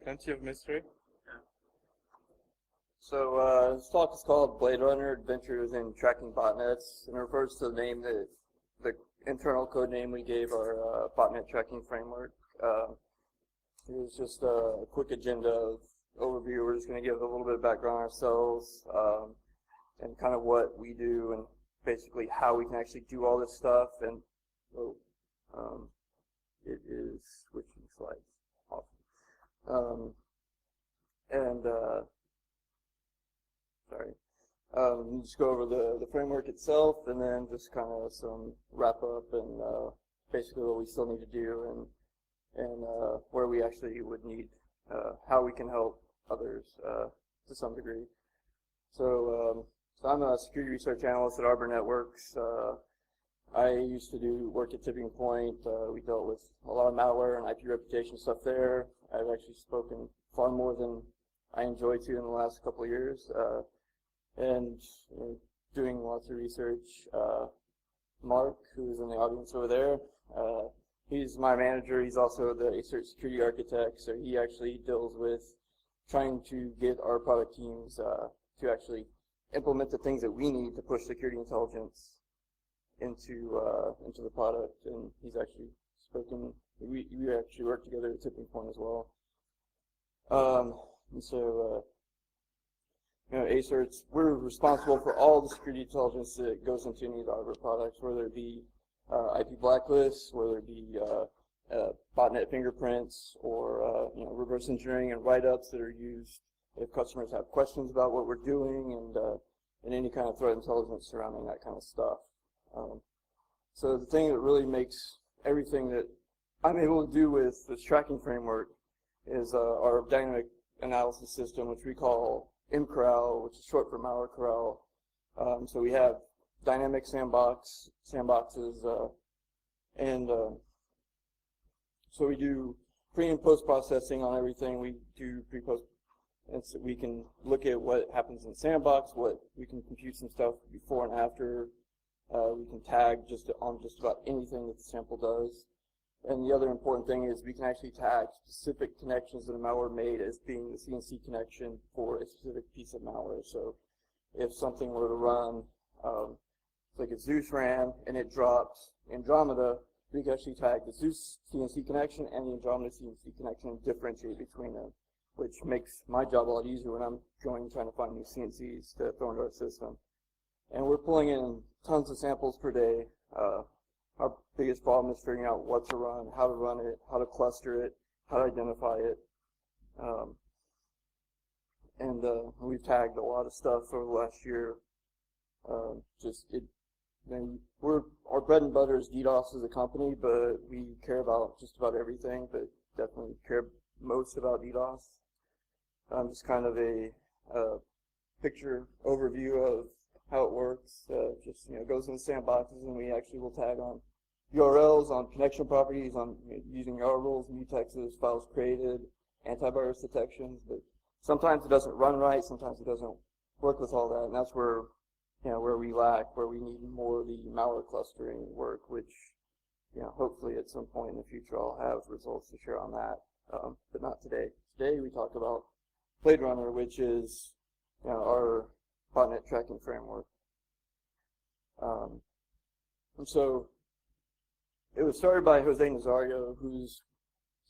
plenty of mystery. So this talk is called BladeRunner Adventures in Tracking Botnets, and it refers to the name that the internal code name we gave our botnet tracking framework. It was just a quick agenda of overview. We're just going to give a little bit of background on ourselves and kind of what we do and basically how we can actually do all this stuff. And it is switching slides. Awesome. Just go over the framework itself, and then just kind of some wrap up and basically what we still need to do and where we actually would need, how we can help others to some degree. So I'm a security research analyst at Arbor Networks. I used to do work at Tipping Point. We dealt with a lot of malware and IP reputation stuff there. I've actually spoken far more than I enjoyed to in the last couple of years. And doing lots of research. Mark, who's in the audience over there, he's my manager. He's also the ACERT security architect, so he actually deals with trying to get our product teams to actually implement the things that we need to push security intelligence into the product. And he's actually spoken. We actually work together at Tipping Point as well. ACERTs, we're responsible for all the security intelligence that goes into any of the Arbor products, whether it be IP blacklists, whether it be botnet fingerprints, or reverse engineering and write-ups that are used if customers have questions about what we're doing, and any kind of threat intelligence surrounding that kind of stuff. So the thing that really makes everything that I'm able to do with this tracking framework is our dynamic analysis system, which we call MCorral, which is short for malware corral. So we have dynamic sandboxes, and so we do pre and post processing on everything. We do pre-post, and so we can look at what happens in the sandbox, we can compute some stuff before and after. We can tag on just about anything that the sample does. And the other important thing is we can actually tag specific connections that a malware made as being the CNC connection for a specific piece of malware. So if something were to run, like if Zeus ran and it dropped Andromeda, we can actually tag the Zeus CNC connection and the Andromeda CNC connection and differentiate between them, which makes my job a lot easier when I'm trying to find new CNCs to throw into our system. And we're pulling in tons of samples per day. Our biggest problem is figuring out what to run it, how to cluster it, how to identify it. And we've tagged a lot of stuff over the last year. Our bread and butter is DDoS as a company, but we care about just about everything, but definitely care most about DDoS. Just kind of a picture overview of how it works. Goes in the sandboxes, and we actually will tag on URLs, on connection properties, on using URL rules, mutexes, files created, antivirus detections. But sometimes it doesn't run right. Sometimes it doesn't work with all that, and that's where where we lack, where we need more of the malware clustering work, which hopefully at some point in the future I'll have results to share on that, but not today. Today we talk about BladeRunner, which is our botnet tracking framework. And so it was started by Jose Nazario,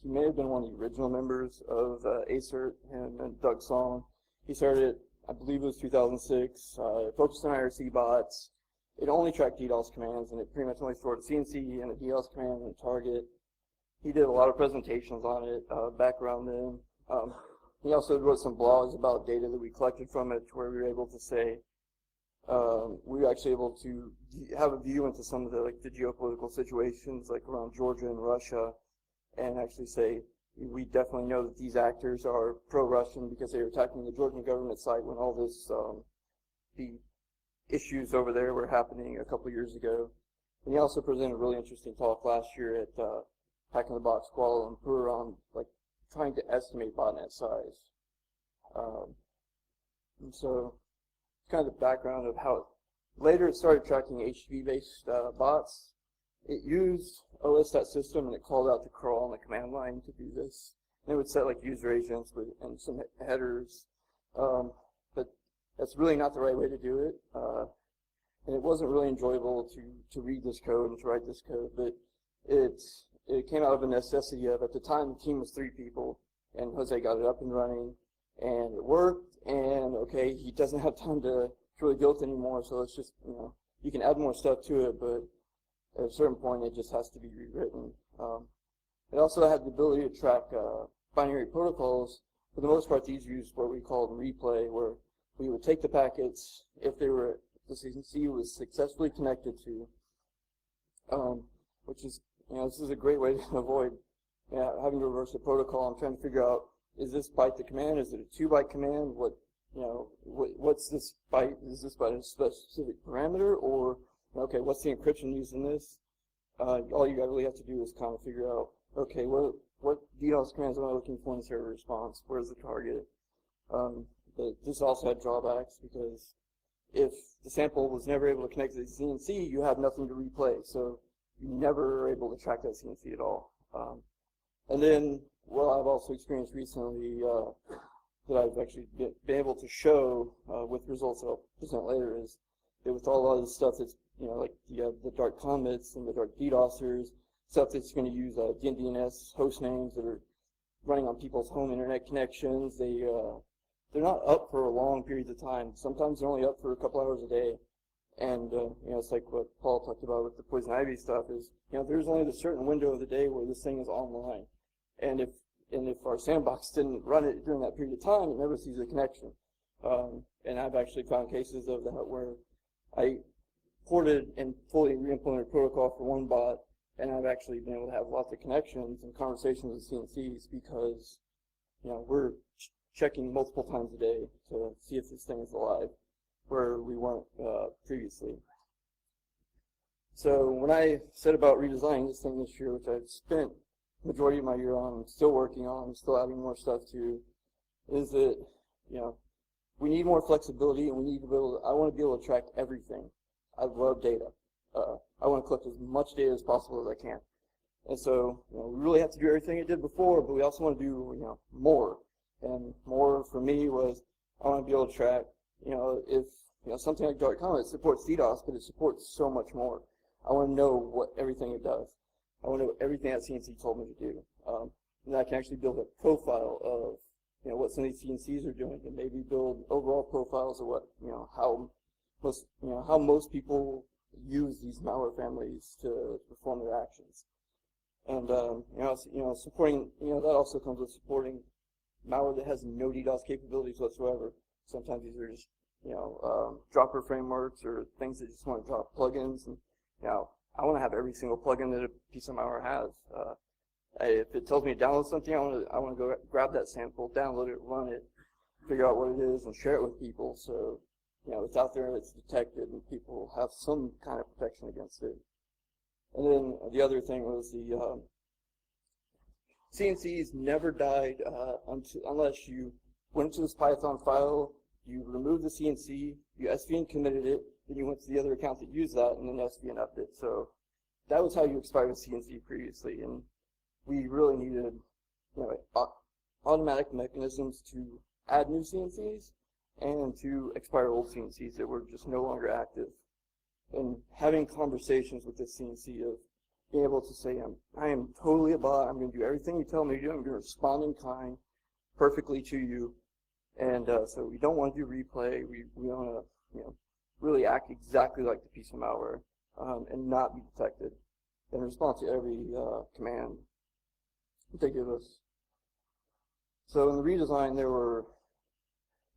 he may have been one of the original members of ACERT, and Doug Song. He started it, I believe it was 2006, focused on IRC bots. It only tracked DDoS commands, and it pretty much only stored a CNC and a DDoS command and a target. He did a lot of presentations on it back around then. He also wrote some blogs about data that we collected from it, where we were able to say, we were actually able to have a view into some of the geopolitical situations, like around Georgia and Russia, and actually say, we definitely know that these actors are pro-Russian because they were attacking the Georgian government site when all this, the issues over there were happening a couple years ago. And he also presented a really interesting talk last year at Hack in the Box Kuala Lumpur on trying to estimate botnet size. And so kind of the background of how later it started tracking HTTP-based bots. It used OS.system, and it called out the curl on the command line to do this. They would set like user agents and some headers, but that's really not the right way to do it. And it wasn't really enjoyable to read this code and to write this code, but it came out of a necessity of, at the time, the team was 3 people, and Jose got it up and running, and it worked, and okay, he doesn't have time to really build it anymore, so it's just, you can add more stuff to it, but at a certain point, it just has to be rewritten. It also had the ability to track binary protocols. For the most part, these used what we called replay, where we would take the packets, if they were, the CNC was successfully connected to, which is, this is a great way to avoid having to reverse the protocol. I'm trying to figure out, is this byte the command? Is it a 2-byte command? What's this byte? Is this byte a specific parameter? Or, okay, what's the encryption used in this? All you really have to do is kind of figure out, okay, what DDoS commands am I looking for in the server response? Where's the target? But this also had drawbacks, because if the sample was never able to connect to the CNC, you have nothing to replay. So you never are able to track that CNC at all. And then, what I've also experienced recently that I've actually been able to show with results that I'll present later is that with all of this stuff that's, like the dark commits and the dark DDoSers, stuff that's going to use DNS host names that are running on people's home internet connections, they're not up for long periods of time. Sometimes they're only up for a couple hours a day. And, it's like what Paul talked about with the poison ivy stuff is, there's only a certain window of the day where this thing is online. And if our sandbox didn't run it during that period of time, it never sees a connection. And I've actually found cases of that where I ported and fully re-implemented protocol for one bot, and I've actually been able to have lots of connections and conversations with CNCs because, we're checking multiple times a day to see if this thing is alive, where we weren't previously. So when I set about redesigning this thing this year, which I've spent the majority of my year on, still working on, still adding more stuff to, is that, we need more flexibility, and we need to be able to, I want to be able to track everything. I love data. I want to collect as much data as possible as I can. And so, we really have to do everything it did before, but we also want to do, more. And more for me was, I want to be able to track, if, something like Dark Comet supports DDoS, but it supports so much more. I want to know everything it does. I want to know everything that CNC told me to do. And I can actually build a profile of, what some of these CNCs are doing, and maybe build overall profiles of what, how most people use these malware families to perform their actions. And, supporting, that also comes with supporting malware that has no DDoS capabilities whatsoever. Sometimes these are just, dropper frameworks or things that just want to drop plugins. And, I want to have every single plugin that a piece of malware has. If it tells me to download something, I want to go grab that sample, download it, run it, figure out what it is, and share it with people. So, it's out there, it's detected, and people have some kind of protection against it. And then the other thing was the CNCs never died unless you went to this Python file, you removed the CNC, you SVN committed it, then you went to the other account that used that, and then SVN upped it. So that was how you expired with CNC previously, and we really needed automatic mechanisms to add new CNCs and to expire old CNCs that were just no longer active. And having conversations with this CNC of being able to say, I am totally a bot, I'm going to do everything you tell me to do, I'm going to respond in kind perfectly to you. And so we don't want to do replay, we want to really act exactly like the piece of malware and not be detected and respond to every command that they give us. So in the redesign, there were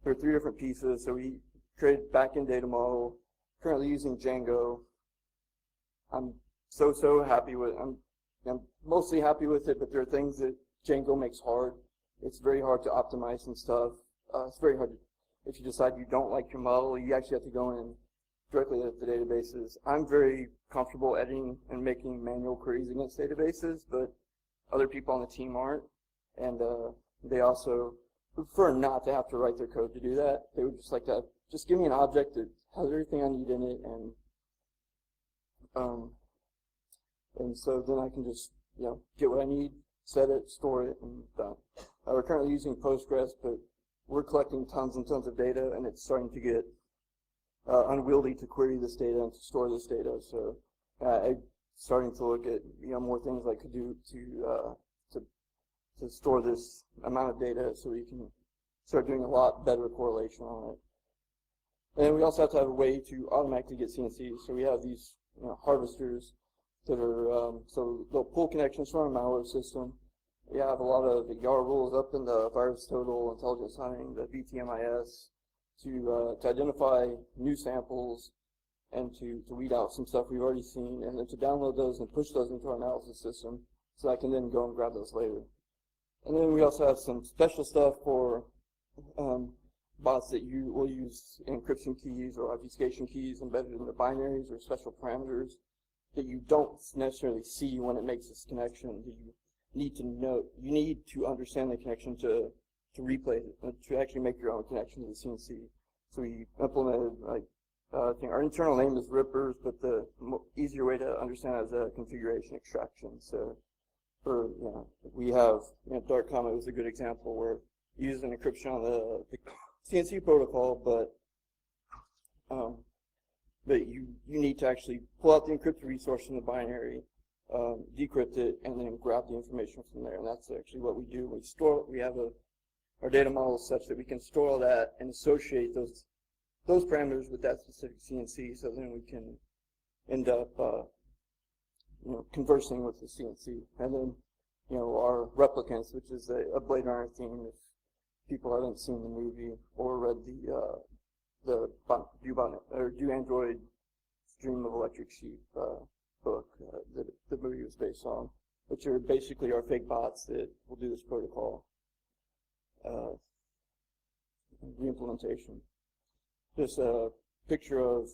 3 different pieces. So we created backend data model, currently using Django. I'm so happy with it. I'm mostly happy with it, but there are things that Django makes hard. It's very hard to optimize some stuff. It's very hard to, if you decide you don't like your model, you actually have to go in directly at the databases. I'm very comfortable editing and making manual queries against databases, but other people on the team aren't. And they also prefer not to have to write their code to do that. They would just like to just give me an object that has everything I need in it, and so then I can just get what I need, set it, store it, and done. We're currently using Postgres, but we're collecting tons and tons of data, and it's starting to get unwieldy to query this data and to store this data. So I'm starting to look at more things I could do to store this amount of data, so we can start doing a lot better correlation on it. And we also have to have a way to automatically get CNC. So we have these harvesters that are, so they'll pull connections from our malware system. We have a lot of YAR rules up in the virus total, intelligence hunting, the VTMIS, to identify new samples and to weed out some stuff we've already seen, and then to download those and push those into our analysis system so I can then go and grab those later. And then we also have some special stuff for bots that you will use encryption keys or obfuscation keys embedded in the binaries or special parameters that you don't necessarily see when it makes this connection. That you need to know, you need to understand the connection to replay it, to actually make your own connection to the CNC. So we implemented, like, I think our internal name is Rippers, but the easier way to understand it is a configuration extraction. So for, we have, Dark Comet was a good example where you use an encryption on the CNC protocol, but you need to actually pull out the encrypted resource from the binary, decrypt it, and then grab the information from there. And that's actually what we do. We store. We have our data model is such that we can store all that and associate those parameters with that specific CNC. So then we can end up conversing with the CNC. And then our replicants, which is a BladeRunner theme. If people haven't seen the movie or read the Do Android Dream of Electric Sheep book that the movie was based on, which are basically our fake bots that will do this protocol reimplementation. Just a picture of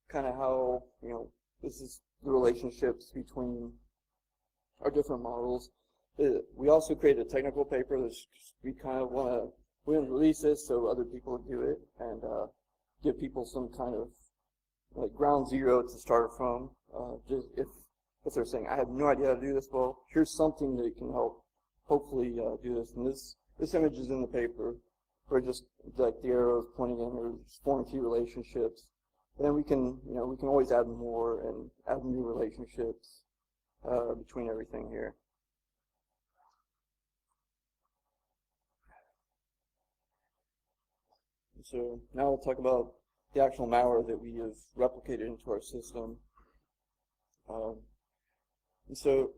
kind of how this is the relationships between our different models. We also created a technical paper that we kind of want to release this so other people do it and give people some kind of like ground zero to start from. Just if they're saying, I have no idea how to do this, well, here's something that can help hopefully do this. And this image is in the paper where just like the arrows pointing in or forming key relationships. And then we can always add more and add new relationships between everything here. So now we'll talk about the actual malware that we have replicated into our system. So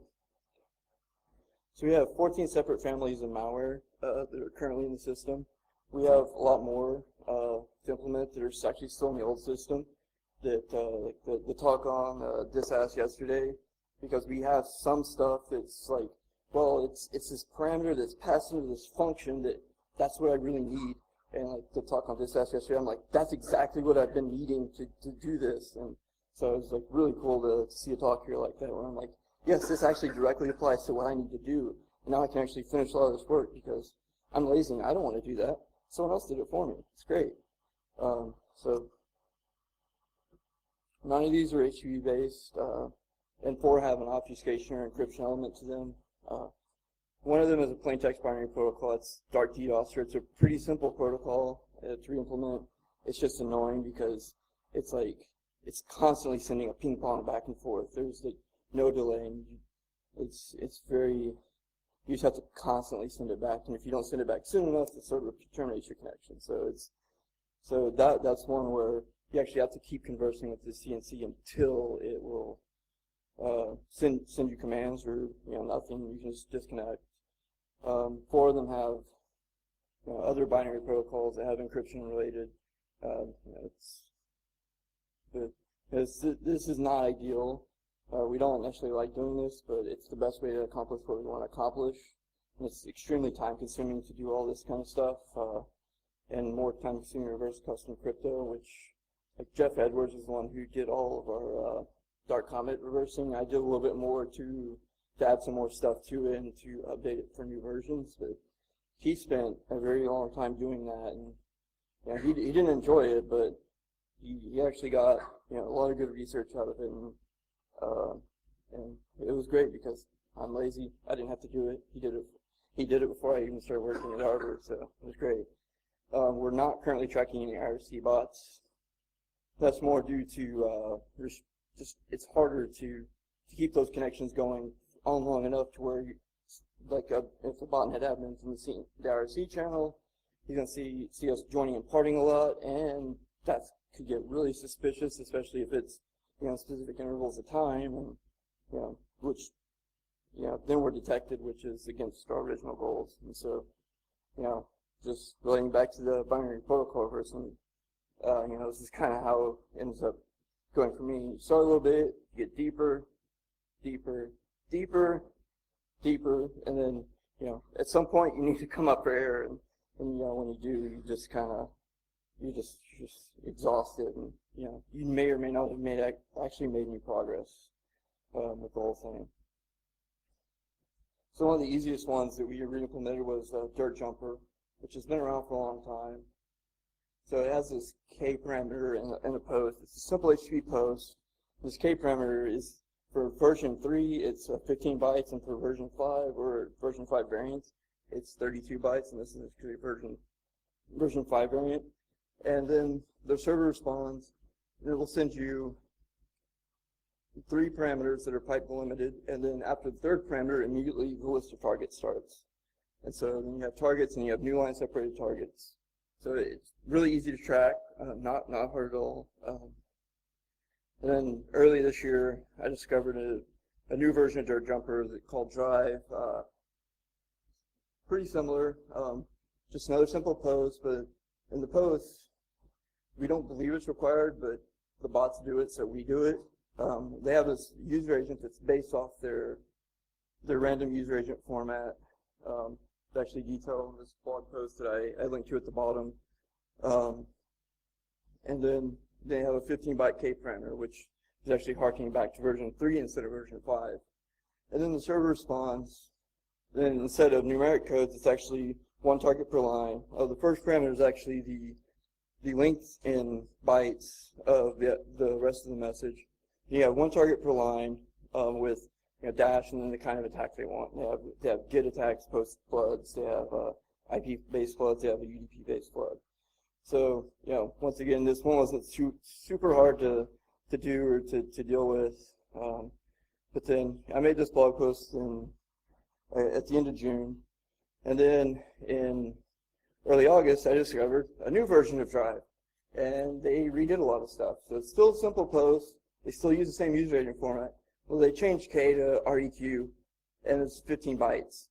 we have 14 separate families of malware that are currently in the system. We have a lot more to implement that are actually still in the old system. That like the talk on disass yesterday, because we have some stuff that's like, well, it's this parameter that's passed into this function that's what I really need. And like the talk on disass yesterday, I'm like, that's exactly what I've been needing to do this. And so it was like really cool to see a talk here like that where I'm like, yes, this actually directly applies to what I need to do. And now I can actually finish a lot of this work because I'm lazy and I don't want to do that. Someone else did it for me. It's great. So none of these are HTTP based, and 4 have an obfuscation or encryption element to them. One of them is a plain text binary protocol. It's Dark DDoS. It's a pretty simple protocol to re-implement. It's just annoying because it's like it's constantly sending a ping pong back and forth. There's like no delay. And it's very, you just have to constantly send it back. And if you don't send it back soon enough, it sort of terminates your connection. So that's one where you actually have to keep conversing with the CNC until it will send you commands or nothing. You can just disconnect. 4 of them have other binary protocols that have encryption related. This is not ideal. We don't necessarily like doing this, but it's the best way to accomplish what we want to accomplish. And it's extremely time consuming to do all this kind of stuff, and more time consuming reverse custom crypto, which like Jeff Edwards is the one who did all of our Dark Comet reversing. I did a little bit more to add some more stuff to it and to update it for new versions, but he spent a very long time doing that, and he didn't enjoy it, but he actually got a lot of good research out of it, and it was great because I'm lazy. I didn't have to do it. He did it. He did it before I even started working at Harvard, so it was great. We're not currently tracking any IRC bots. That's more due to it's harder to keep those connections going on long enough to where, if the botnet admin's in the IRC channel, he's gonna see us joining and parting a lot, and that could get really suspicious, especially if it's specific intervals of time, and which then we're detected, which is against our original goals. And so just relating back to the binary protocol version, this is kind of how it ends up going for me. You start a little bit, you get deeper, deeper, deeper, deeper, and then at some point you need to come up for air, and when you do, you just kind of you're just exhausted, and you may or may not have actually made any progress with the whole thing. So one of the easiest ones that we re-implemented was Dirt Jumper, which has been around for a long time. So it has this K parameter in a post. It's a simple HTTP post. This K parameter is for version 3, it's 15 bytes, and for version 5 or version 5 variants, it's 32 bytes, and this is a version 5 variant. And then the server responds, and it will send you 3 parameters that are pipe delimited, and then after the 3rd parameter, immediately the list of targets starts. And so then you have targets, and you have new line separated targets. So it's really easy to track, not hard at all. And then early this year, I discovered a new version of Dirt Jumper called Drive. Pretty similar, just another simple post, but in the post, we don't believe it's required, but the bots do it, so we do it. They have this user agent that's based off their random user agent format. It's actually detailed in this blog post that I linked to at the bottom. And then they have a 15-byte K parameter, which is actually harkening back to version 3 instead of version 5. And then the server responds. Then instead of numeric codes, it's actually 1 target per line. The first parameter is actually the length in bytes of the rest of the message. You have 1 target per line with dash and then the kind of attack they want. They have GET attacks, post floods, they have IP-based floods, they have a UDP-based flood. So, once again, this one wasn't super hard to do or to deal with. But then I made this blog post at the end of June. And then in early August, I discovered a new version of Drive. And they redid a lot of stuff. So it's still a simple post. They still use the same user agent format. Well, they changed K to REQ, and it's 15 bytes.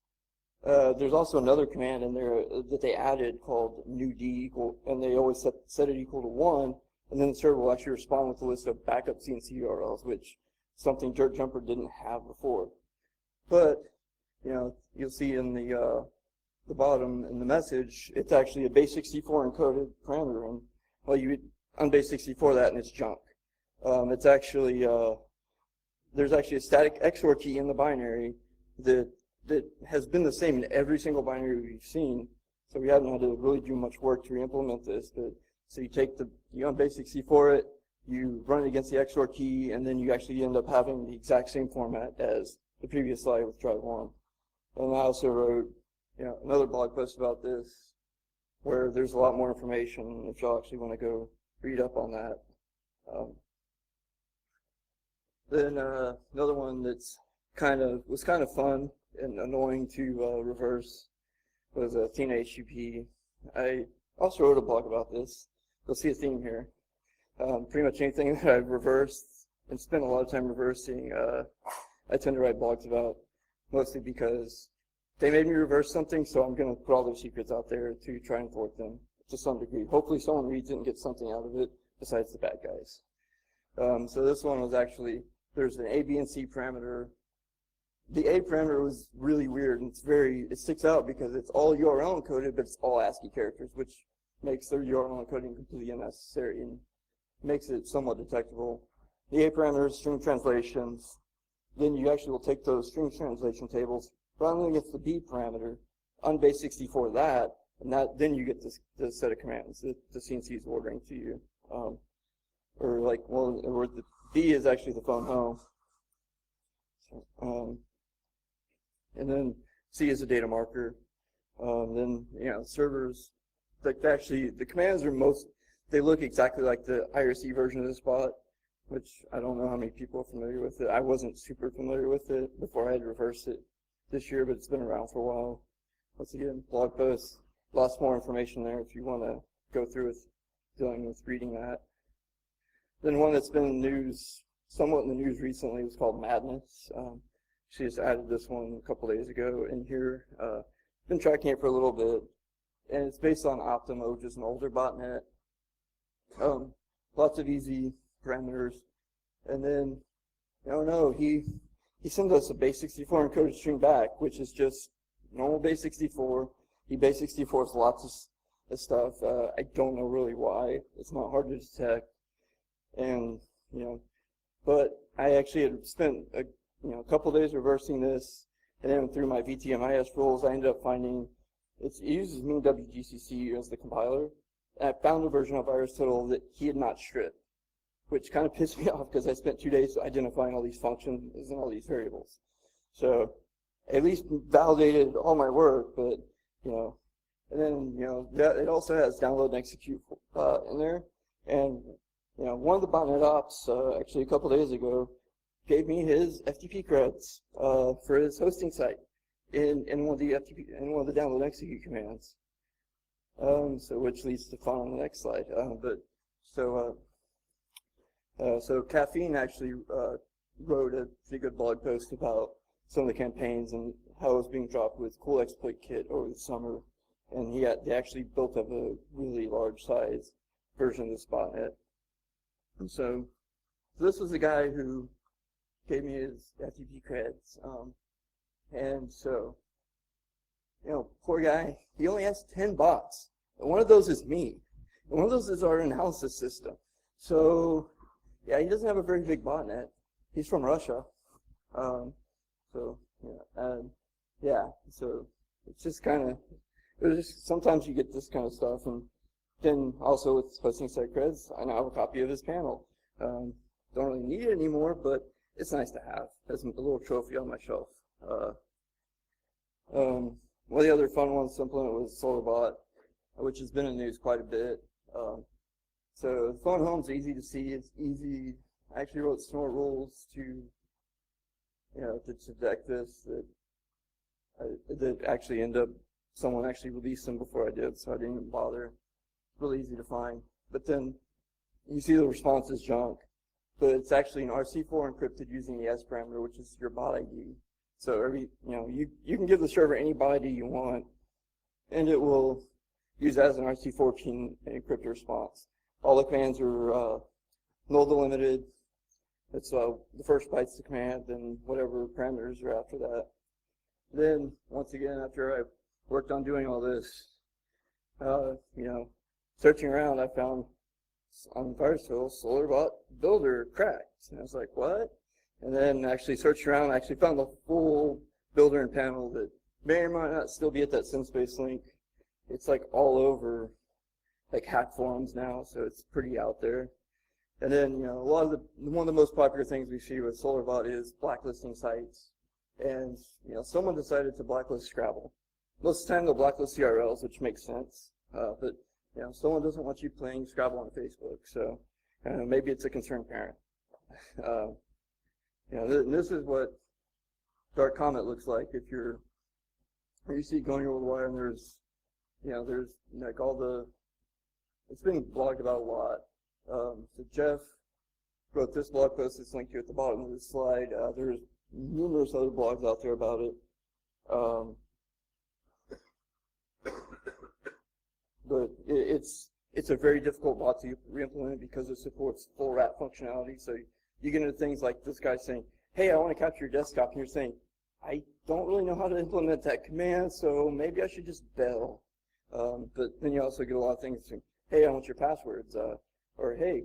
There's also another command in there that they added called new D equal, and they always set it equal to 1, and then the server will actually respond with a list of backup CNC URLs, which is something Dirt Jumper didn't have before. But you'll see in the bottom in the message, it's actually a base64 encoded parameter, and well, you would unbase64 that, and it's junk. It's actually there's actually a static XOR key in the binary that has been the same in every single binary we've seen. So we haven't had to really do much work to re-implement this. But so you take you unbase64 it, you run it against the XOR key, and then you actually end up having the exact same format as the previous slide with Drive 1. And I also wrote another blog post about this where there's a lot more information if y'all actually want to go read up on that. Then another one that's was kind of fun and annoying to reverse was Athena HTTP. I also wrote a blog about this. You'll see a theme here. Pretty much anything that I've reversed and spent a lot of time reversing, I tend to write blogs about, mostly because they made me reverse something, so I'm going to put all their secrets out there to try and thwart them to some degree. Hopefully someone reads it and gets something out of it besides the bad guys. So this one was actually, there's an A, B, and C parameter. The A parameter was really weird, and it sticks out because it's all URL encoded, but it's all ASCII characters, which makes their URL encoding completely unnecessary and makes it somewhat detectable. The A parameter is string translations. Then you actually will take those string translation tables, run them against the B parameter, unbase64 that, and then you get this set of commands that the CNC is ordering to you. Or the B is actually the phone home. and then C is a data marker. Then, servers, like actually, the commands are they look exactly like the IRC version of this bot, which I don't know how many people are familiar with it. I wasn't super familiar with it before I had to reverse it this year, but it's been around for a while. Once again, blog posts, lots more information there if you want to go through with dealing with reading that. Then one that's been in the news, somewhat in the news recently, was called Madness. She just added this one a couple days ago in here. Been tracking it for a little bit, and it's based on Optimo, which is an older botnet. Lots of easy parameters, and then he sends us a base64 encoded string back, which is just normal base64. He base64s lots of stuff. I don't know really why. It's not hard to detect, and but I actually had spent a couple days reversing this, and then through my VTMIS rules, I ended up finding it uses MinWGCC as the compiler. And I found a version of VirusTotal that he had not stripped, which kind of pissed me off because I spent 2 days identifying all these functions and all these variables. So at least validated all my work, but and then it also has download and execute in there. And one of the botnet ops actually a couple days ago gave me his FTP creds for his hosting site in one of the download and execute commands. So which leads to fun on the next slide. So Caffeine actually wrote a pretty good blog post about some of the campaigns and how it was being dropped with Cool Exploit Kit over the summer, and they actually built up a really large size version of this botnet. And so this was the guy who gave me his FTP creds, and so poor guy, he only has 10 bots, and one of those is me, and one of those is our analysis system. So yeah, he doesn't have a very big botnet. He's from Russia. So it's just kind of, sometimes you get this kind of stuff. And then also with hosting site creds, I now have a copy of his panel. Don't really need it anymore, but it's nice to have as a little trophy on my shelf. One of the other fun ones to implement was SolarBot, which has been in the news quite a bit. So the phone home's easy to see. It's easy. I actually wrote some more rules to detect this that actually someone actually released them before I did, so I didn't even bother. Really easy to find. But then you see the response is junk, but it's actually an RC4 encrypted using the S parameter, which is your bot ID. So you can give the server any bot ID you want, and it will use that as an RC4 key encrypted response. All the commands are null delimited. It's the first byte's the command, then whatever parameters are after that. Then, once again, after I worked on doing all this, searching around, I found on VirusTotal SolarBot builder cracked. And I was like, what? And then actually searched around, I actually found the full builder and panel that may or might not still be at that SimSpace link. It's like all over like hack forums now, so it's pretty out there. And then one of the most popular things we see with SolarBot is blacklisting sites. And someone decided to blacklist Scrabble. Most of the time they'll blacklist URLs, which makes sense. But someone doesn't want you playing Scrabble on Facebook, so maybe it's a concerned parent. This is what Dark Comet looks like if you see it going over the wire, and there's like all the, it's being blogged about a lot. So Jeff wrote this blog post that's linked here at the bottom of this slide. There's numerous other blogs out there about it. But it's a very difficult bot to re-implement because it supports full wrap functionality. So you get into things like this guy saying, hey, I want to capture your desktop, and you're saying, I don't really know how to implement that command, so maybe I should just bail. But then you also get a lot of things saying, hey, I want your passwords, or hey,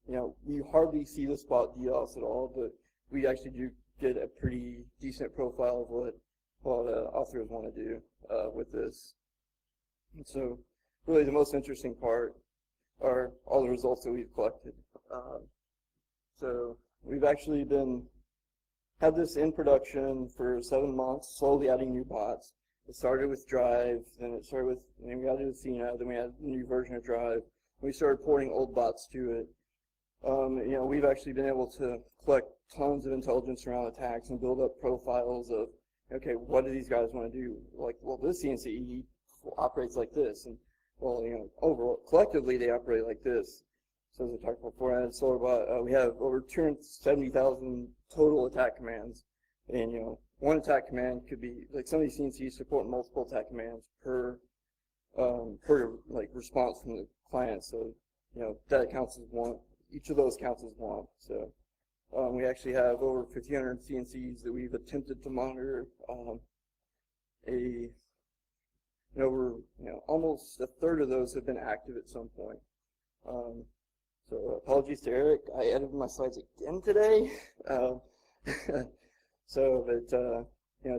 we hardly see this bot DDoS at all, but we actually do get a pretty decent profile of what authors want to do with this. And so really the most interesting part are all the results that we've collected. So we've actually been had this in production for 7 months, slowly adding new bots. It started with Drive, then we added Athena, then we had a new version of Drive. We started porting old bots to it. We've actually been able to collect tons of intelligence around attacks and build up profiles of, okay, what do these guys want to do? Like, well, this CNC operates like this, and well, overall, collectively they operate like this. So as I talked before, we have over 270,000 total attack commands, and one attack command could be like some of these CNCs support multiple attack commands per like response from the client. So that counts as one. Each of those counts as one. So we actually have over 1,500 CNCs that we've attempted to monitor. Almost a third of those have been active at some point. So apologies to Eric. I edited my slides again today.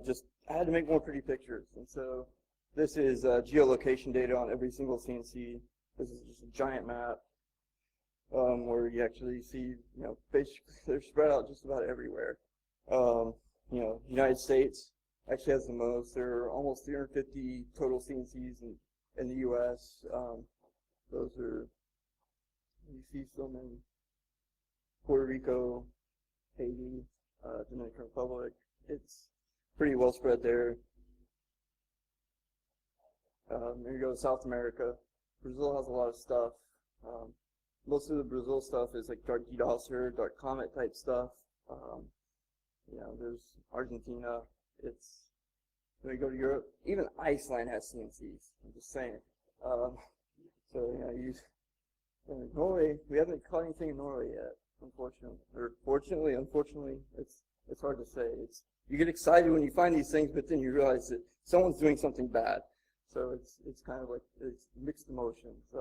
Just I had to make more pretty pictures. And so this is geolocation data on every single CNC. This is just a giant map where you actually see, basically they're spread out just about everywhere. United States actually has the most. There are almost 350 total CNCs in the U.S. Those are, you see some in Puerto Rico, Haiti, Dominican Republic. It's pretty well spread there. There you go, South America. Brazil has a lot of stuff. Most of the Brazil stuff is like Dark DDoSer, Dark Comet type stuff. There's Argentina. When we go to Europe, even Iceland has CNCs. I'm just saying. Norway, we haven't caught anything in Norway yet, unfortunately. Or fortunately, unfortunately, it's hard to say. You get excited when you find these things, but then you realize that someone's doing something bad. So it's kind of like it's mixed emotions.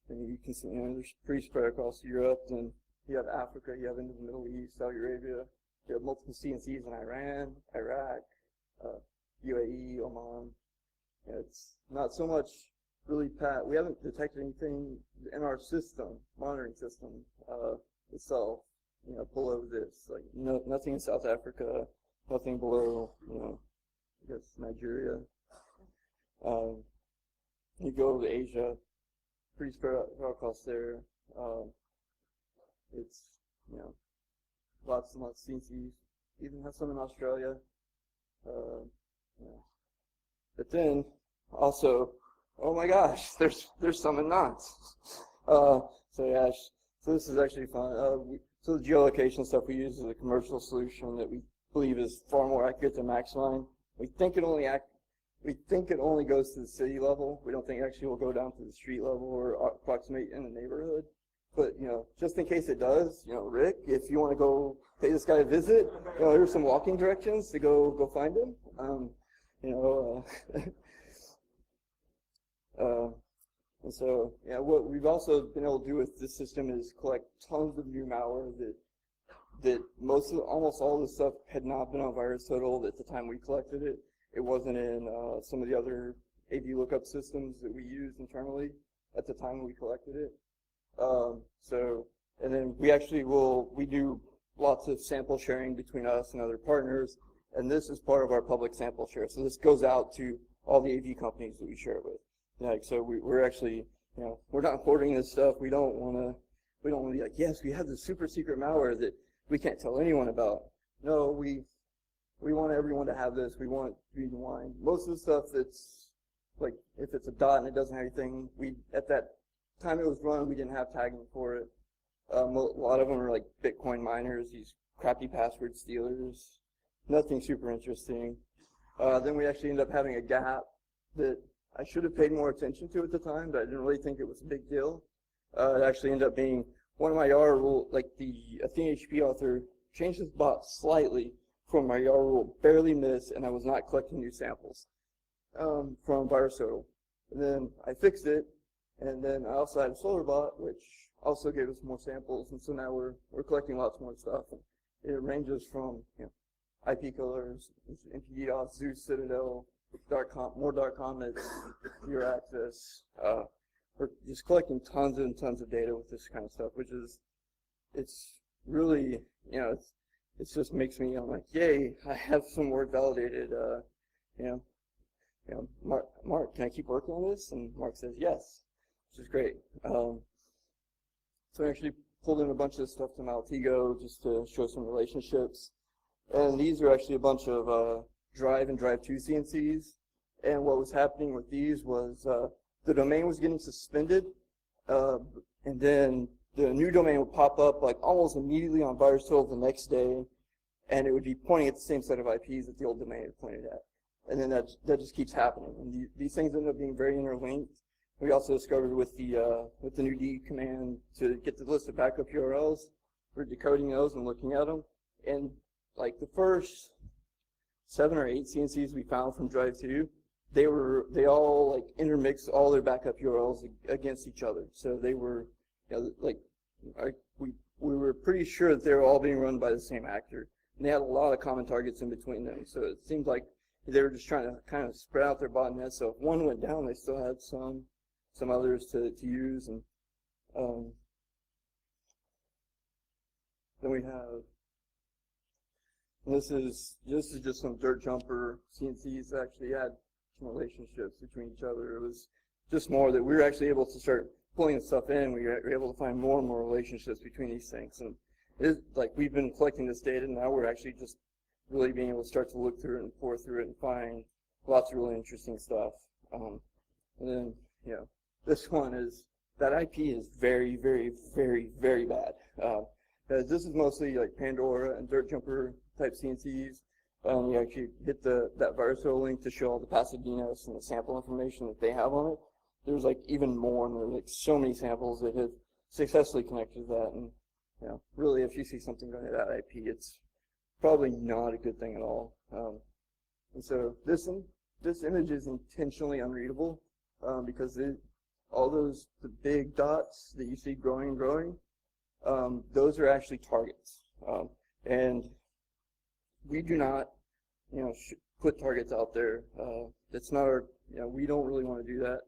And you can see, they're pretty spread across Europe. Then you have Africa, you have into the Middle East, Saudi Arabia. You have multiple CNCs in Iran, Iraq, UAE, Oman. It's not so much really we haven't detected anything in our system, monitoring system itself, below this. Like nothing in South Africa, nothing below, I guess Nigeria. You go over to Asia, pretty spread out across there. It's lots and lots of CNCs. Even have some in Australia. But then also, oh my gosh, there's some in knots. So this is actually fun. So the geolocation stuff we use is a commercial solution that we believe is far more accurate than MaxMine. We think it only goes to the city level. We don't think it actually will go down to the street level or approximate in the neighborhood. But just in case it does, Rick, if you want to go pay this guy a visit, here's some walking directions to go find him. And so, what we've also been able to do with this system is collect tons of new malware that almost all this stuff had not been on VirusTotal at the time we collected it. It wasn't in some of the other AV lookup systems that we used internally at the time we collected it. And then we do lots of sample sharing between us and other partners, and this is part of our public sample share. So this goes out to all the AV companies that we share it with. So we're actually, we're not hoarding this stuff. We don't want to be like, yes, we have this super secret malware that we can't tell anyone about. No, we want everyone to have this. We want it to be blind. Most of the stuff that's like, if it's a dot and it doesn't have anything, at that time it was run, we didn't have tagging for it. A lot of them are like Bitcoin miners, these crappy password stealers. Nothing super interesting. Then we actually ended up having a gap that I should have paid more attention to at the time, but I didn't really think it was a big deal. It actually ended up being one of my YAR rule, like the Athena HP author changed his bot slightly from my YAR rule, barely missed, and I was not collecting new samples from VirusTotal. And then I fixed it, and then I also had a SolarBot, which also gave us more samples, and so now we're collecting lots more stuff. And it ranges from IP killers, NP DDoS, Zeus, Citadel, more dark comets, your access. We're just collecting tons and tons of data with this kind of stuff, which is, it's really, it just makes me, I'm like, yay, I have some work validated. You know, Mark, can I keep working on this? And Mark says yes, which is great. So I actually pulled in a bunch of stuff to Maltego just to show some relationships. And these are actually a bunch of drive and drive 2 CNCs. And what was happening with these was the domain was getting suspended, and then the new domain would pop up like almost immediately on VirusTotal the next day, and it would be pointing at the same set of IPs that the old domain had pointed at. And then that just keeps happening. And these things end up being very interlinked. We also discovered with the new D command to get the list of backup URLs, we're decoding those and looking at them. And like the first 7 or 8 CNCs we found from Drive 2, they all like intermixed all their backup URLs against each other. So they were, we were pretty sure that they were all being run by the same actor. And they had a lot of common targets in between them. So it seemed like they were just trying to kind of spread out their botnet. So if one went down, they still had some others to use. And then we have, this is just some dirt jumper CNCs that actually had some relationships between each other. It was just more that we were actually able to start pulling the stuff in. We were able to find more and more relationships between these things. And it is like we've been collecting this data, and now we're actually just really being able to start to look through it and pour through it and find lots of really interesting stuff. And then, this one is, that IP is very, very, very, very bad. This is mostly like Pandora and dirt jumper type CNCs. You actually hit that VirusTotal link to show all the passive DNS and the sample information that they have on it. There's like even more, and there's like so many samples that have successfully connected to that. And really, if you see something going to that IP, it's probably not a good thing at all. And so this image is intentionally unreadable because the big dots that you see growing and growing, those are actually targets. And we do not, put targets out there. That's not our, we don't really want to do that.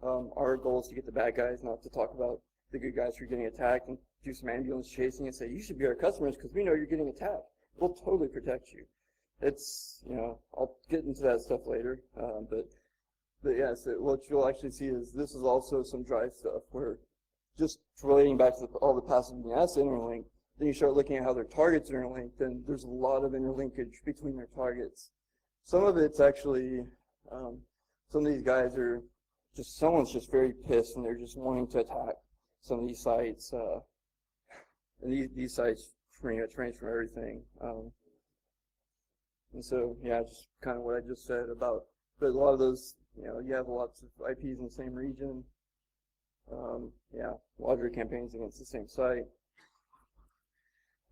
Our goal is to get the bad guys, not to talk about the good guys who are getting attacked and do some ambulance chasing and say, you should be our customers because we know you're getting attacked. We'll totally protect you. It's, I'll get into that stuff later. But yeah, so what you'll actually see is this is also some drive stuff where just relating back to all the passive DNS interlink, then you start looking at how their targets are interlinked, and there's a lot of interlinkage between their targets. Some of it's actually, some of these guys are just, someone's just very pissed and they're just wanting to attack some of these sites. And these sites range from everything. And so, yeah, just kind of what I just said about, but a lot of those, you have lots of IPs in the same region. Yeah, larger campaigns against the same site.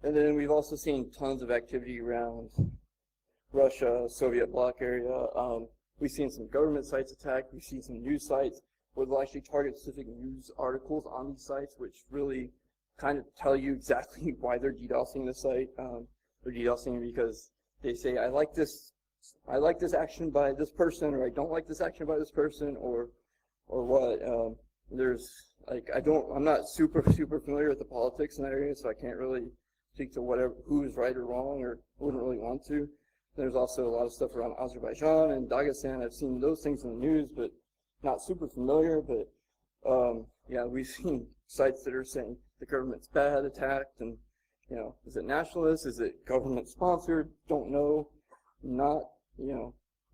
And then we've also seen tons of activity around Russia, Soviet bloc area. We've seen some government sites attacked. We've seen some news sites where they'll actually target specific news articles on these sites, which really kind of tell you exactly why they're DDoSing the site. They're DDoSing because they say, I like this action by this person, or I don't like this action by this person, or what. There's like, I'm not super familiar with the politics in that area, so I can't really speak to who is right or wrong, or wouldn't really want to. There's also a lot of stuff around Azerbaijan and Dagestan. I've seen those things in the news, but not super familiar. But yeah, we've seen sites that are saying the government's bad, attacked, and is it nationalist? Is it government sponsored? Don't know. Not,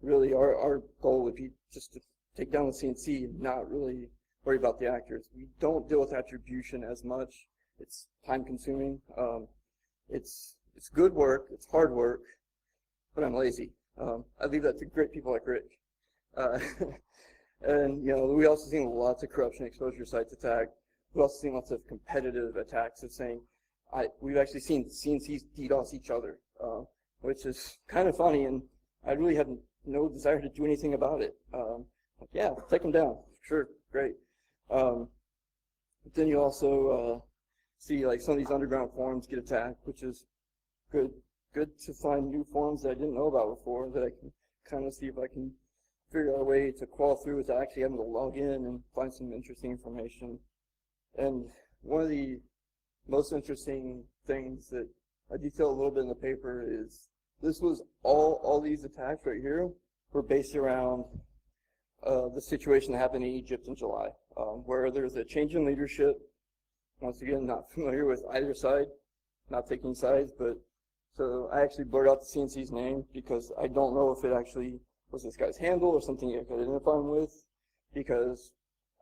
really our goal would be just to take down the CNC and not really worry about the actors. We don't deal with attribution as much. It's time consuming. It's good work. It's hard work, but I'm lazy. I leave that to great people like Rick. And we also seen lots of corruption exposure sites attacked. We've also seen lots of competitive attacks of saying, we've actually seen CNCs DDoS each other, which is kind of funny, and I really have no desire to do anything about it. Yeah, take them down. Sure, great. But then you also see like some of these underground forums get attacked, which is good to find new forums that I didn't know about before, that I can kind of see if I can figure out a way to crawl through without actually having to log in and find some interesting information. And one of the most interesting things that I detail a little bit in the paper is this was all these attacks right here were based around the situation that happened in Egypt in July, where there's a change in leadership. Once again, not familiar with either side, not taking sides, but so I actually blurred out the CNC's name because I don't know if it actually was this guy's handle or something I could identify him with, because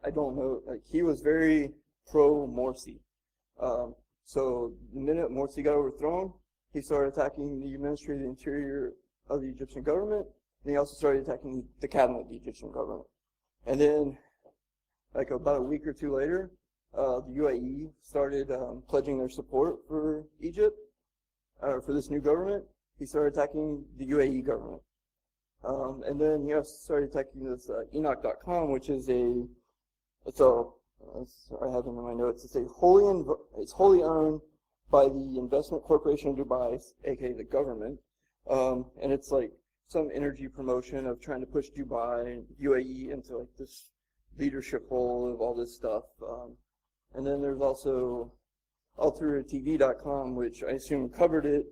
I don't know, like he was very pro-Morsi. So the minute Morsi got overthrown, he started attacking the Ministry of the Interior of the Egyptian government, and he also started attacking the cabinet of the Egyptian government. And then, like about a week or two later, the UAE started pledging their support for Egypt, for this new government. He started attacking the UAE government. And then he also started attacking this Enoch.com, which is I have it in my notes. It's wholly owned by the Investment Corporation of Dubai, aka the government, and it's like some energy promotion of trying to push Dubai and UAE into like this leadership role of all this stuff. And then there's also AlterTV.com, which I assume covered it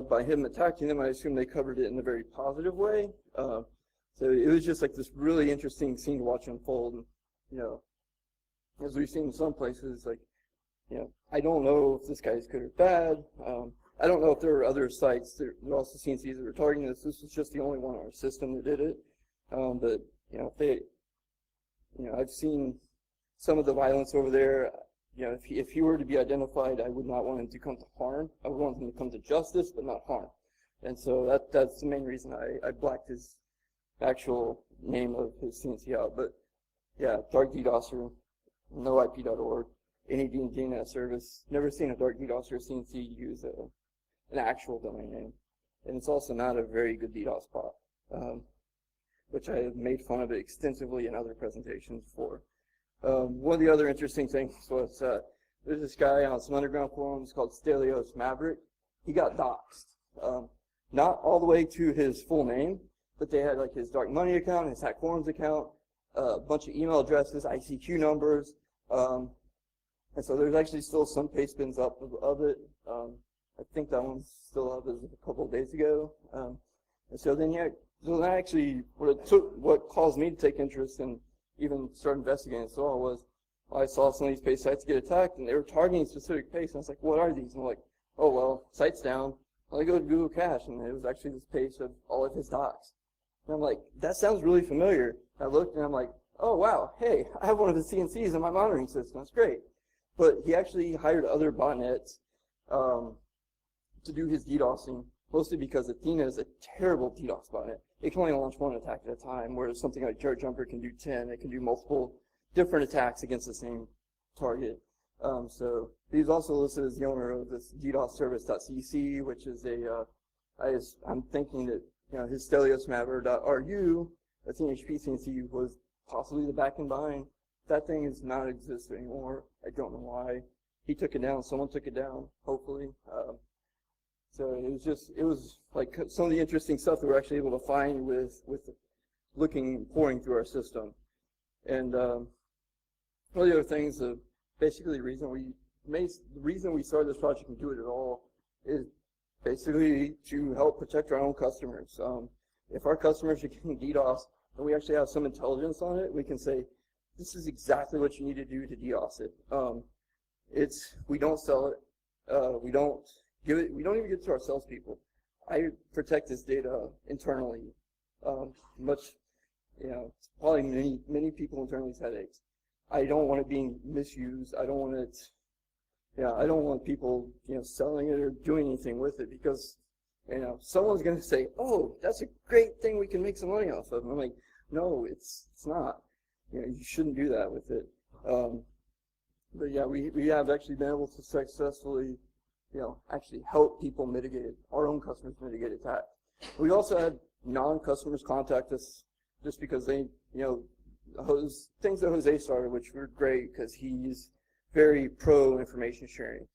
by him attacking them. I assume they covered it in a very positive way. So it was just like this really interesting scene to watch unfold. And, you know, as we've seen in some places, like, you know, I don't know if this guy is good or bad. I don't know if there are other sites that are also CNCs that were targeting this. This was just the only one on our system that did it. But, you know, I've seen some of the violence over there. You know, if he were to be identified, I would not want him to come to harm. I would want him to come to justice, but not harm. And so that's the main reason I blacked his actual name of his CNC out. But yeah, Dark DDoSer, noip.org, any DNS service. Never seen a Dark DDoSer CNC use an actual domain name. And it's also not a very good DDoS bot, which I have made fun of it extensively in other presentations for. One of the other interesting things was there's this guy on some underground forums called Stelios Maverick. He got doxxed. Not all the way to his full name, but they had like his Dark Money account, his Hack Forums account, a bunch of email addresses, ICQ numbers, and so there's actually still some paste bins up of it. I think that one's still up as of a couple of days ago. And so then so that actually what caused me to take interest in even start investigating this all was I saw some of these paste sites get attacked, and they were targeting specific paste, and I was like, what are these? And I'm like, oh, well, site's down. I go to Google Cache, and it was actually this page of all of his docs. And I'm like, that sounds really familiar. I looked, and I'm like, oh, wow, hey, I have one of the CNCs in my monitoring system. That's great. But he actually hired other botnets to do his DDoSing, mostly because Athena is a terrible DDoS botnet. It can only launch one attack at a time, whereas something like JartJumper can do 10. It can do multiple different attacks against the same target. So he's also listed as the owner of this DDoSservice.cc, which is I'm thinking that, you know, his SteliosMaver.ru, that's an HP CNC, was possibly the backend behind. That thing does not exist anymore. I don't know why. He took it down. Someone took it down, hopefully. So it was like some of the interesting stuff that we're actually able to find with pouring through our system. And one of the other things, basically the reason we started this project and do it at all is basically to help protect our own customers. If our customers are getting DDoS and we actually have some intelligence on it, we can say, this is exactly what you need to do to DDoS it. We don't sell it. We don't even give it to our salespeople. I protect this data internally. It's probably many people internally's headaches. I don't want it being misused. I don't want people, selling it or doing anything with it, because, someone's going to say, oh, that's a great thing we can make some money off of. And I'm like, no, it's not. You shouldn't do that with it. But yeah, we have actually been able to successfully, actually help people mitigate, our own customers mitigate attacks. We also had non-customers contact us just because they, things that Jose started, which were great because he's very pro information sharing.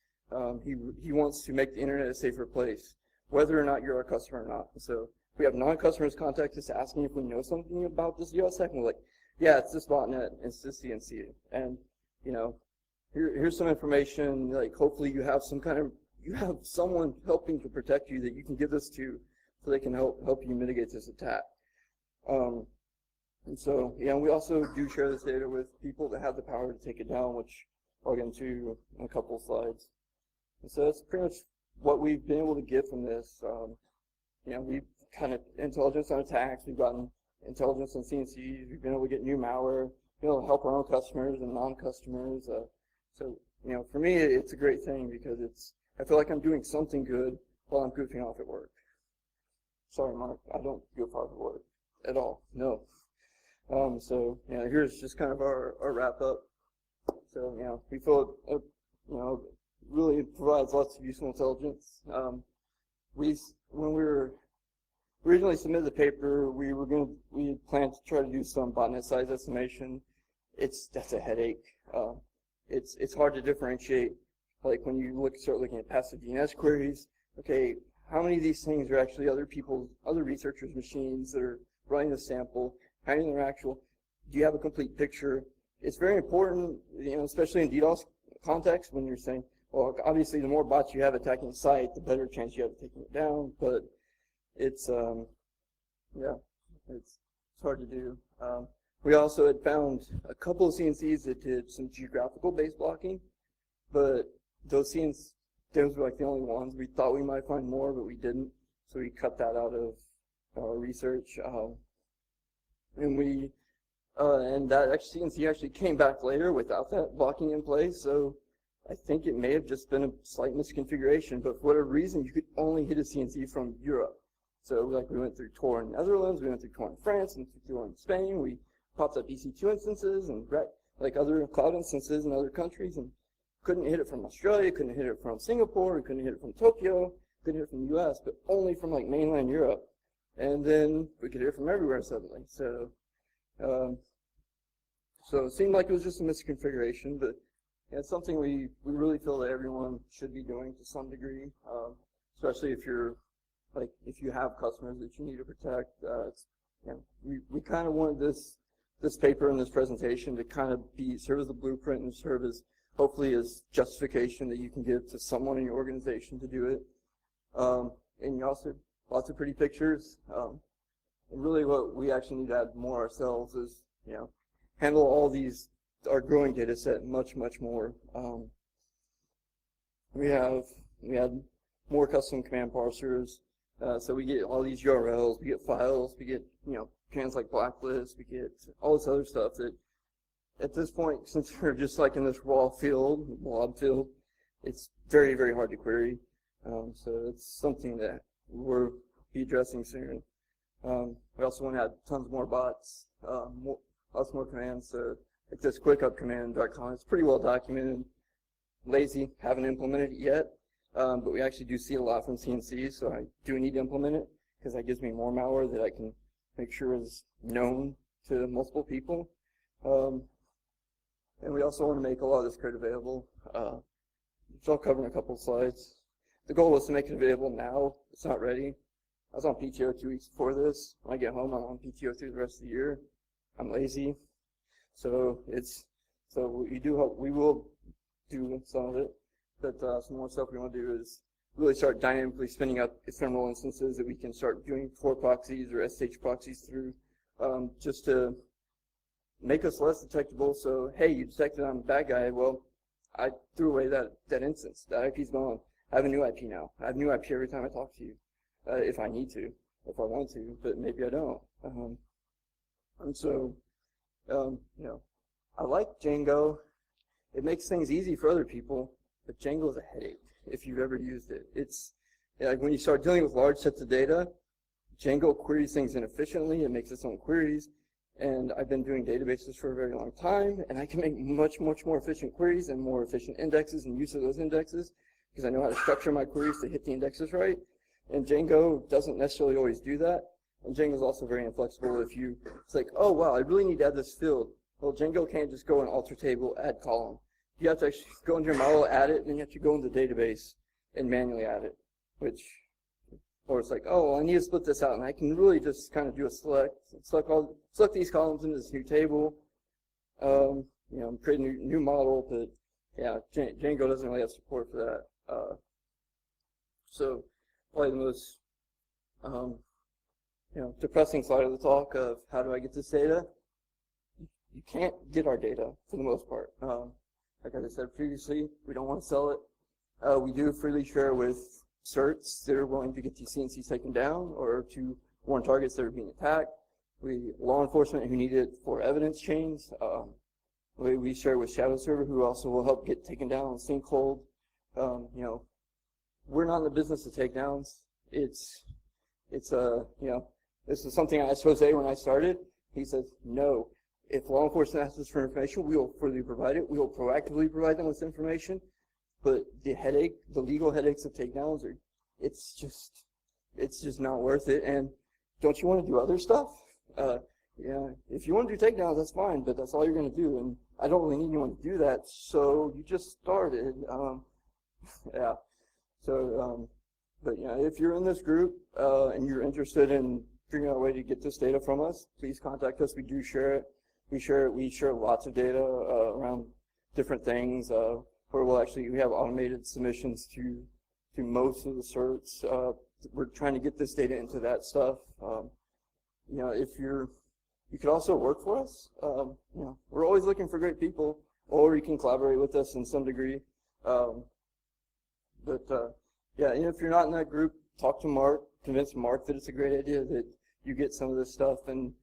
He wants to make the internet a safer place, whether or not you're a customer or not. So we have non-customers contact us asking if we know something about this DDoS attack, and we're like, yeah, it's this botnet, it's this CNC, and here's some information. Like, hopefully you have some kind of you have someone helping to protect you that you can give this to, so they can help you mitigate this attack. And so, yeah, we also do share this data with people that have the power to take it down, which I'll get into in a couple of slides. And so that's pretty much what we've been able to get from this. You know, we've kind of intelligence on attacks, we've gotten intelligence on CNCs, we've been able to get new malware, been able to help our own customers and non-customers. So, you know, for me, it's a great thing because I feel like I'm doing something good while I'm goofing off at work. Sorry, Mark, I don't goof off at work at all, no. So, you know, here's just kind of our wrap up. So, you know, we feel it, you know, really provides lots of useful intelligence. When we were originally submitted the paper, we had planned to try to do some botnet size estimation. That's a headache. It's hard to differentiate. Like when you start looking at passive DNS queries, okay, how many of these things are actually other researchers' machines that are running the sample? How many are actual? Do you have a complete picture? It's very important, you know, especially in DDoS context when you're saying, well, obviously the more bots you have attacking the site, the better chance you have of taking it down. But it's yeah, it's hard to do. We also had found a couple of CNCs that did some geographical base blocking, but those were like the only ones. We thought we might find more, but we didn't, so we cut that out of our research. And that CNC actually came back later without that blocking in place, so I think it may have just been a slight misconfiguration, but for whatever reason, you could only hit a CNC from Europe. So like we went through Tor in Netherlands, we went through Tor in France, and through Tor in Spain, we popped up EC2 instances and like other cloud instances in other countries, and couldn't hit it from Australia, couldn't hit it from Singapore, we couldn't hit it from Tokyo, couldn't hit it from the US, but only from like mainland Europe. And then we could hit it from everywhere suddenly. So so it seemed like it was just a misconfiguration, but it's something we really feel that everyone should be doing to some degree, especially if you have customers that you need to protect. You know, we kind of wanted this paper and this presentation to kind of serve as a blueprint and serve as hopefully as justification that you can give to someone in your organization to do it. And you also lots of pretty pictures. And really what we actually need to add more ourselves is, you know, handle all these, our growing data set much more. We had more custom command parsers, so we get all these URLs, we get files, we get, you know, commands like blacklist, we get all this other stuff that at this point, since we're just like in this raw field, blob field, it's very hard to query. So it's something that we'll be addressing soon. We also want to add tons more bots, lots more commands. So like this QuickUp command, .conf, it's pretty well documented. Lazy, haven't implemented it yet, but we actually do see a lot from CNC, so I do need to implement it because that gives me more malware that I can make sure is known to multiple people. And we also want to make a lot of this code available, which I'll cover in a couple of slides. The goal was to make it available now. It's not ready. I was on PTO 2 weeks before this. When I get home, I'm on PTO through the rest of the year. I'm lazy, so we will do some of it. But some more stuff we want to do is really start dynamically spinning up ephemeral instances that we can start doing Tor proxies or SSH proxies through, just to make us less detectable. So, hey, you detected I'm a bad guy. Well, I threw away that instance. That IP's gone. I have a new IP now. I have a new IP every time I talk to you, if I need to, if I want to, but maybe I don't. And so, you know, I like Django. It makes things easy for other people, but Django is a headache if you've ever used it. It's like when you start dealing with large sets of data, Django queries things inefficiently. It makes its own queries. And I've been doing databases for a very long time, and I can make much more efficient queries and more efficient indexes and use of those indexes because I know how to structure my queries to hit the indexes right. And Django doesn't necessarily always do that. And Django is also very inflexible. It's like, oh wow, I really need to add this field. Well, Django can't just go in alter table, add column. You have to actually go into your model, add it, and then you have to go into the database and manually add it. Or it's like, oh, well, I need to split this out, and I can really just kind of do a select these columns into this new table. You know, create a new model, but yeah, Django doesn't really have support for that. So probably the most depressing side of the talk of how do I get this data? You can't get our data for the most part. Like I said previously, we don't want to sell it. We do freely share with certs that are willing to get these CNCs taken down or to warn targets that are being attacked. Law enforcement who need it for evidence chains. We share with Shadow Server, who also will help get taken down on Sinkhole. We're not in the business of takedowns. This is something I asked Jose when I started. He says, no, if law enforcement asks us for information, we will freely provide it. We will proactively provide them with information. But the legal headaches of takedowns it's just not worth it. And don't you want to do other stuff? If you want to do takedowns, that's fine, but that's all you're going to do. And I don't really need anyone to do that. So you just started. Yeah. So, but if you're in this group and you're interested in figuring out a way to get this data from us, please contact us. We do share it. We share lots of data around different things. Where we have automated submissions to most of the certs. We're trying to get this data into that stuff. You could also work for us. We're always looking for great people, or you can collaborate with us in some degree. If you're not in that group, talk to Mark, convince Mark that it's a great idea that you get some of this stuff, and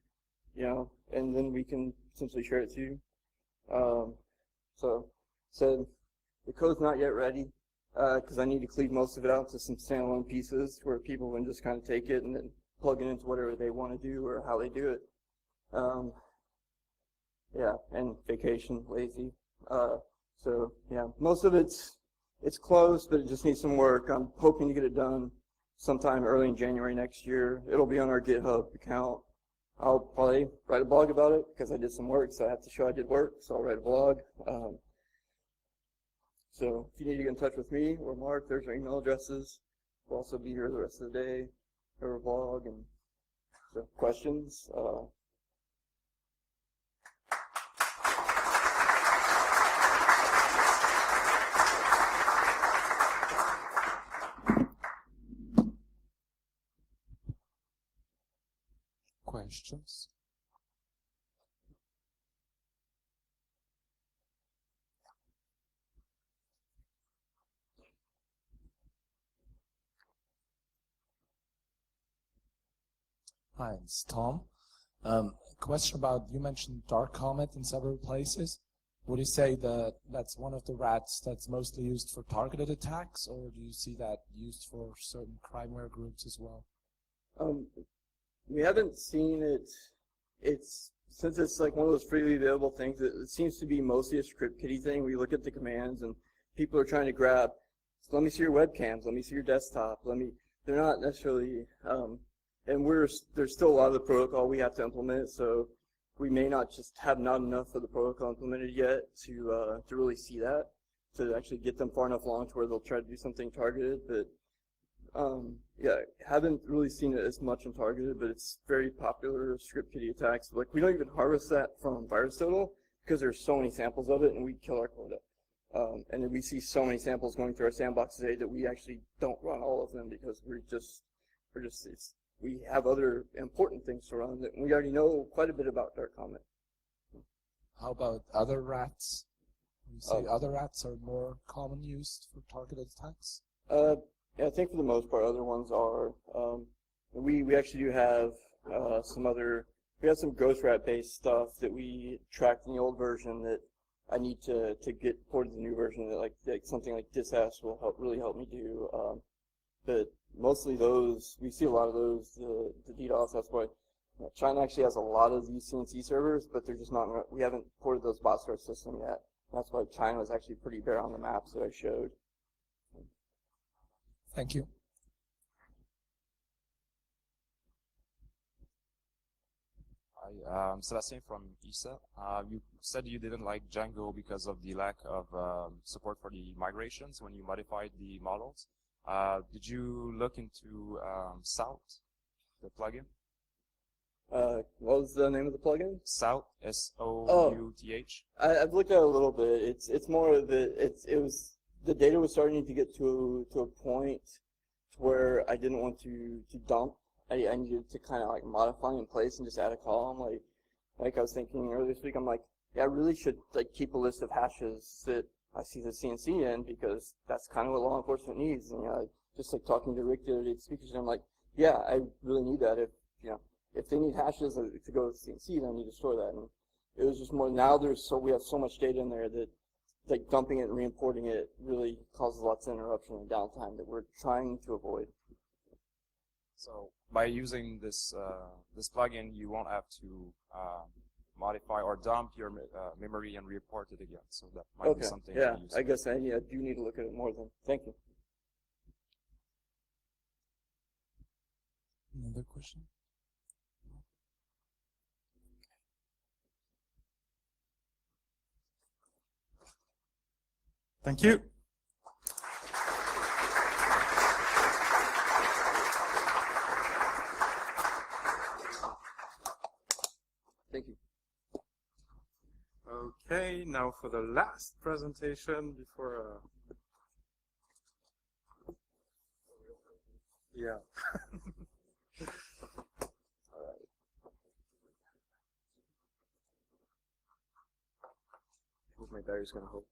then we can essentially share it to you. The code's not yet ready because I need to cleave most of it out to some standalone pieces where people can just kind of take it and then plug it into whatever they want to do or how they do it. And vacation, lazy. Most of it's close, but it just needs some work. I'm hoping to get it done sometime early in January next year. It'll be on our GitHub account. I'll probably write a blog about it because I did some work, so I have to show I did work, so I'll write a blog. So if you need to get in touch with me or Mark, there's our email addresses. We'll also be here the rest of the day for a blog and so questions. Questions? Hi, it's Tom. Question about, you mentioned Dark Comet in several places. Would you say that that's one of the rats that's mostly used for targeted attacks, or do you see that used for certain crimeware groups as well? We haven't seen it. Since it's like one of those freely available things, it seems to be mostly a script kiddie thing. We look at the commands and people are trying to grab, let me see your webcams, let me see your desktop, they're not necessarily, and there's still a lot of the protocol we have to implement, so we may not just have not enough of the protocol implemented yet to really see that, to actually get them far enough along to where they'll try to do something targeted. But haven't really seen it as much in targeted, but it's very popular script kiddie attacks. Like, we don't even harvest that from VirusTotal because there's so many samples of it, and we kill our quota. And then we see so many samples going through our sandbox today that we actually don't run all of them because we have other important things to run that we already know quite a bit about Dark Comet. How about other rats? You say other rats are more common used for targeted attacks? Yeah, I think for the most part, other ones are. We actually do have we have some ghost rat based stuff that we tracked in the old version that I need to get ported to the new version that like something like DisAS will really help me do. But mostly those, we see a lot of those, the DDoS, that's why China actually has a lot of these CNC servers, but they're just not, we haven't ported those bots to our system yet. That's why China was actually pretty bare on the maps that I showed. Thank you. Hi, I'm Sebastian from ESA. You said you didn't like Django because of the lack of support for the migrations when you modified the models. Did you look into Sout, the plugin? What was the name of the plugin? Sout, S-O-U-T-H. I've looked at it a little bit. It's more of the data was starting to get to a point where I didn't want to dump. I needed to kind of like modify in place and just add a column. Like I was thinking earlier this week, I'm like, yeah, I really should like keep a list of hashes that I see the CNC in, because that's kind of what law enforcement needs. And just like talking to Rick the other day at the speakers, and I'm like, yeah, I really need that. If they need hashes to go to the CNC, then I need to store that. And it was just more, now we have so much data in there that like dumping it and re-importing it really causes lots of interruption and downtime that we're trying to avoid. So by using this this plugin, you won't have to modify or dump your memory and re-import it again. So that might be something. Yeah, to use. I guess I do need to look at it more than. Thank you. Another question? Thank you. Thank you. Okay, now for the last presentation before. Yeah. All right. Hope my battery's gonna hold.